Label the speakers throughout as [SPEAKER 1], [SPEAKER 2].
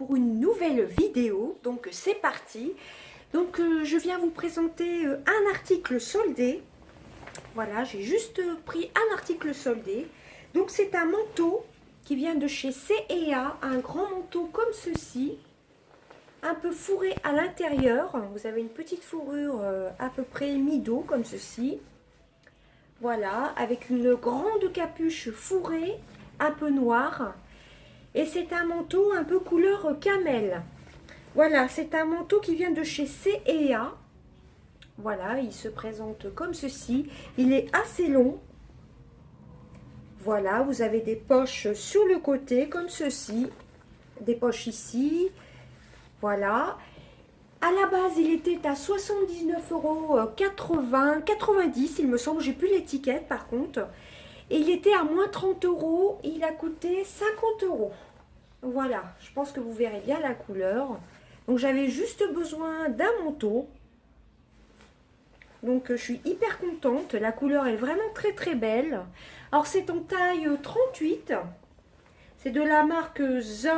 [SPEAKER 1] pour une nouvelle vidéo. Donc c'est parti. Donc je viens vous présenter un article soldé. Voilà, j'ai juste pris un article soldé. Donc c'est un manteau qui vient de chez C&A, un grand manteau comme ceci, un peu fourré à l'intérieur. Vous avez une petite fourrure à peu près mi-dos comme ceci. Voilà, avec une grande capuche fourrée, un peu noire. Et c'est un manteau un peu couleur camel. Voilà, c'est un manteau qui vient de chez C&A. Voilà, il se présente comme ceci. Il est assez long. Voilà, vous avez des poches sur le côté comme ceci. Des poches ici. Voilà. À la base, il était à 79,80 €, 90 il me semble. J'ai plus l'étiquette par contre. Et il était à moins 30 €. Il a coûté 50 €. Voilà, je pense que vous verrez bien la couleur. Donc j'avais juste besoin d'un manteau. Donc je suis hyper contente. La couleur est vraiment très très belle. Alors c'est en taille 38. C'est de la marque The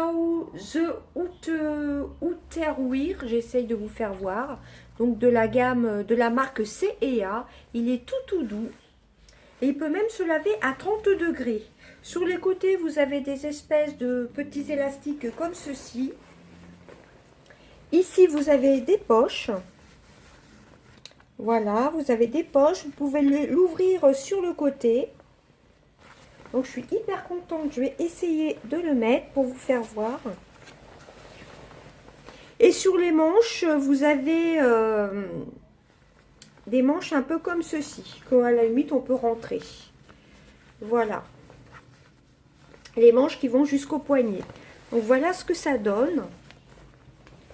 [SPEAKER 1] Outerwear. J'essaye de vous faire voir. Donc de la gamme de la marque C&A. Il est tout doux. Et il peut même se laver à 30 degrés. Sur les côtés, vous avez des espèces de petits élastiques comme ceci. Ici, vous avez des poches. Voilà, vous avez des poches. Vous pouvez l'ouvrir sur le côté. Donc, je suis hyper contente. Je vais essayer de le mettre pour vous faire voir. Et sur les manches, vous avez des manches un peu comme ceci, qu'à la limite, on peut rentrer. Voilà. Les manches qui vont jusqu'au poignet. Donc, voilà ce que ça donne.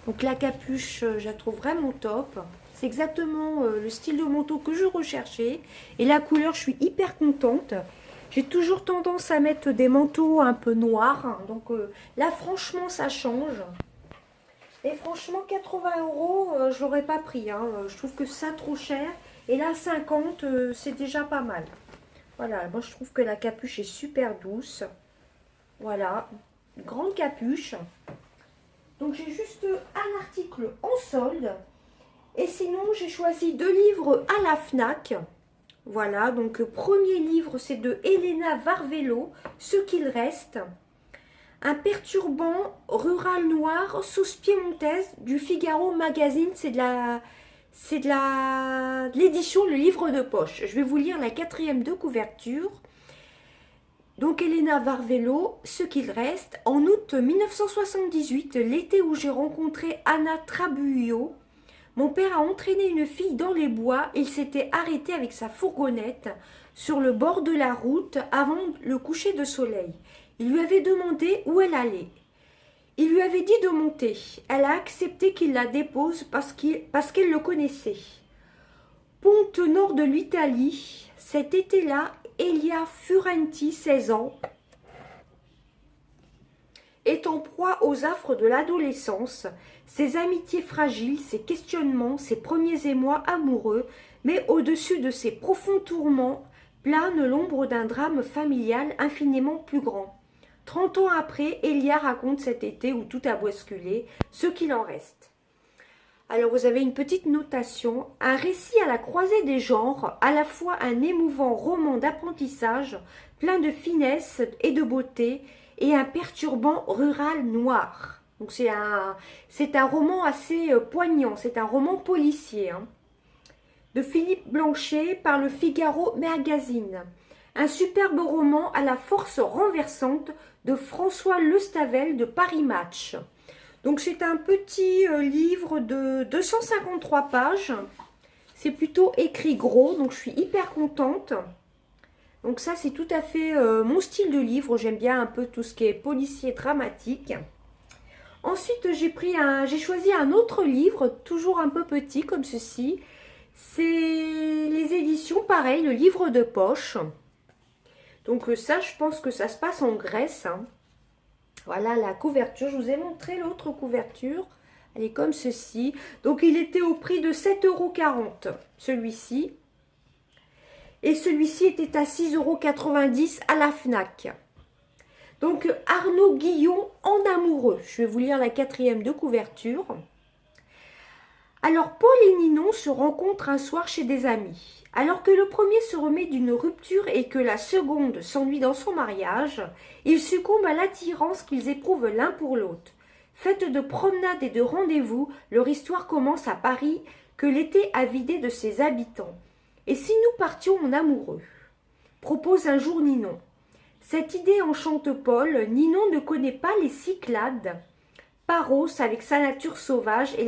[SPEAKER 1] Donc, la capuche, je la trouve vraiment top. C'est exactement le style de manteau que je recherchais. Et la couleur, je suis hyper contente. J'ai toujours tendance à mettre des manteaux un peu noirs. Donc, là, franchement, ça change. Et franchement, 80 €, je l'aurais pas pris. Hein. Je trouve que ça trop cher. Et là, 50, c'est déjà pas mal. Voilà, moi je trouve que la capuche est super douce. Voilà, une grande capuche. Donc j'ai juste un article en solde. Et sinon, j'ai choisi 2 livres à la FNAC. Voilà, donc premier livre, c'est de Elena Varvello, Ce qu'il reste. Un perturbant rural noir, sauce piémontaise du Figaro Magazine. C'est de l'édition Le Livre de Poche. Je vais vous lire la 4e de couverture. Donc Elena Varvello, Ce qu'il reste. En août 1978, l'été où j'ai rencontré Anna Trabulio, mon père a entraîné une fille dans les bois. Il s'était arrêté avec sa fourgonnette sur le bord de la route avant le coucher de soleil. Il lui avait demandé où elle allait. Il lui avait dit de monter. Elle a accepté qu'il la dépose parce qu'elle le connaissait. Ponte nord de l'Italie, cet été-là, Elia Furenti, 16 ans, est en proie aux affres de l'adolescence, ses amitiés fragiles, ses questionnements, ses premiers émois amoureux, mais au-dessus de ces profonds tourments plane l'ombre d'un drame familial infiniment plus grand. 30 ans après, Elia raconte cet été où tout a basculé, ce qu'il en reste. Alors vous avez une petite notation, un récit à la croisée des genres, à la fois un émouvant roman d'apprentissage, plein de finesse et de beauté, et un perturbant rural noir. Donc c'est un roman assez poignant, c'est un roman policier, hein, de Philippe Blanchet par le Figaro Magazine. Un superbe roman à la force renversante de François Lestavel de Paris Match. Donc c'est un petit livre de 253 pages. C'est plutôt écrit gros, donc je suis hyper contente. Donc ça c'est tout à fait mon style de livre. J'aime bien un peu tout ce qui est policier dramatique. Ensuite j'ai choisi un autre livre, toujours un peu petit comme ceci. C'est les éditions, pareil, le livre de poche. Donc ça, je pense que ça se passe en Grèce. Hein. Voilà la couverture. Je vous ai montré l'autre couverture. Elle est comme ceci. Donc il était au prix de 7,40 €, celui-ci. Et celui-ci était à 6,90 € à la FNAC. Donc Arnaud Guillon en amoureux. Je vais vous lire la 4e de couverture. Alors Paul et Ninon se rencontrent un soir chez des amis. Alors que le premier se remet d'une rupture et que la seconde s'ennuie dans son mariage, ils succombent à l'attirance qu'ils éprouvent l'un pour l'autre. Faite de promenades et de rendez-vous, leur histoire commence à Paris que l'été a vidé de ses habitants. Et si nous partions en amoureux? Propose un jour Ninon. Cette idée enchante Paul. Ninon ne connaît pas les Cyclades. Paros avec sa nature sauvage et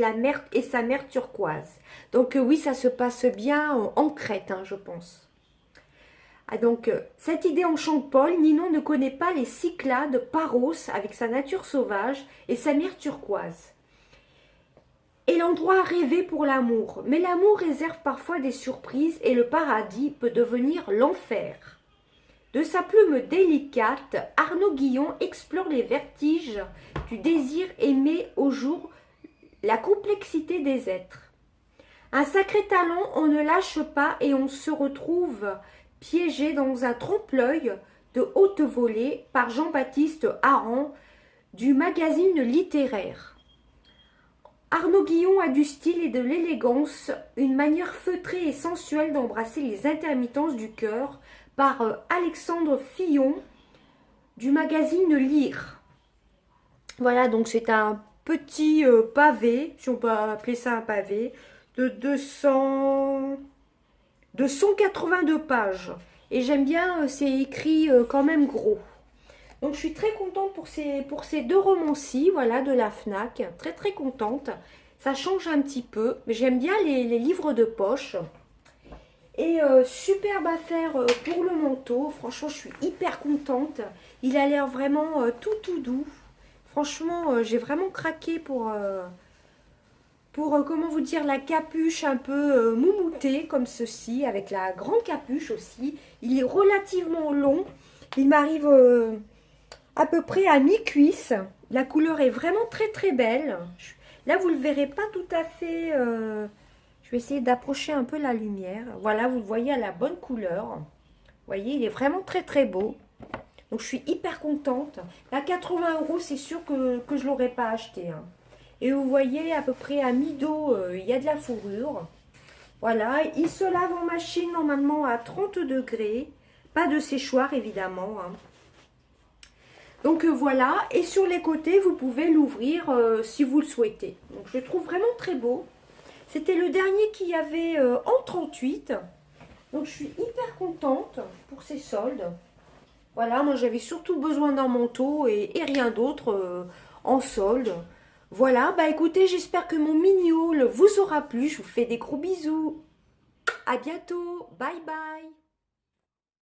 [SPEAKER 1] sa mer turquoise. Donc oui, ça se passe bien en Crète, je pense. Ah, donc cette idée enchante Paul. Ninon ne connaît pas les Cyclades. Paros avec sa nature sauvage et sa mer turquoise. Et l'endroit rêvé pour l'amour. Mais l'amour réserve parfois des surprises et le paradis peut devenir l'enfer. De sa plume délicate, Arnaud Guillon explore les vertiges du désir aimé au jour, la complexité des êtres. Un sacré talent, on ne lâche pas et on se retrouve piégé dans un trompe-l'œil de haute volée par Jean-Baptiste Aran du magazine littéraire. Arnaud Guillon a du style et de l'élégance, une manière feutrée et sensuelle d'embrasser les intermittences du cœur, par Alexandre Fillon du magazine Lire. Voilà, donc c'est un petit pavé, si on peut appeler ça un pavé, de 282 pages. Et j'aime bien, c'est écrit quand même gros. Donc je suis très contente pour ces deux romans-ci, voilà, de la FNAC. Très très contente. Ça change un petit peu, mais j'aime bien les livres de poche. Et superbe affaire pour le manteau. Franchement, je suis hyper contente. Il a l'air vraiment tout doux. Franchement, j'ai vraiment craqué pour comment vous dire, la capuche un peu moumoutée comme ceci, avec la grande capuche aussi. Il est relativement long. Il m'arrive à peu près à mi-cuisse. La couleur est vraiment très très belle. Là, vous ne le verrez pas tout à fait... Je vais essayer d'approcher un peu la lumière. Voilà, vous le voyez à la bonne couleur. Vous voyez, il est vraiment très très beau. Donc, je suis hyper contente. Là, 80 €, c'est sûr que je ne l'aurais pas acheté. Et vous voyez, à peu près à mi-dos, il y a de la fourrure. Voilà, il se lave en machine normalement à 30 degrés. Pas de séchoir, évidemment. Donc, voilà. Et sur les côtés, vous pouvez l'ouvrir si vous le souhaitez. Donc, je le trouve vraiment très beau. C'était le dernier qu'il y avait en 38. Donc, je suis hyper contente pour ces soldes. Voilà, moi, j'avais surtout besoin d'un manteau et rien d'autre en solde. Voilà, bah écoutez, j'espère que mon mini haul vous aura plu. Je vous fais des gros bisous. À bientôt. Bye bye.